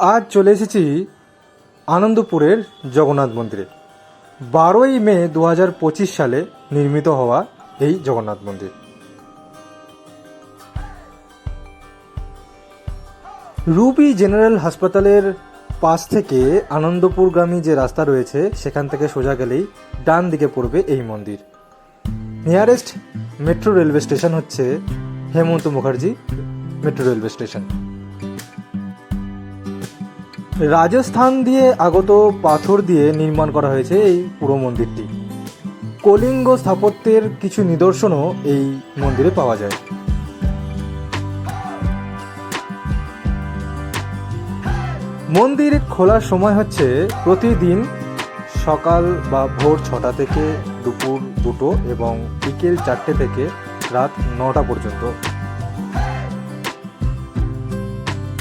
আজ চলে এসেছি আনন্দপুরের জগন্নাথ মন্দিরে। 12ই মে 2025 সালে নির্মিত হওয়া এই জগন্নাথ মন্দির। রুবি জেনারেল হাসপাতালের পাশ থেকে আনন্দপুরগামী যে রাস্তা রয়েছে সেখান থেকে সোজা গেলেই ডান দিকে পড়বে এই মন্দির। নিয়ারেস্ট মেট্রো রেলওয়ে স্টেশন হচ্ছে Hemanta Mukherjee metro railway station. Rajasthan দিয়ে আগত পাথর দিয়ে নির্মাণ করা হয়েছে এই পুরো মন্দিরটি। কলিঙ্গ স্থাপত্যের কিছু নিদর্শনও এই মন্দিরে পাওয়া যায়। মন্দির খোলার সময় হচ্ছে প্রতিদিন সকাল বা ভোর 6টা থেকে দুপুর 2টো এবং বিকেল 4টে থেকে রাত 9টা পর্যন্ত।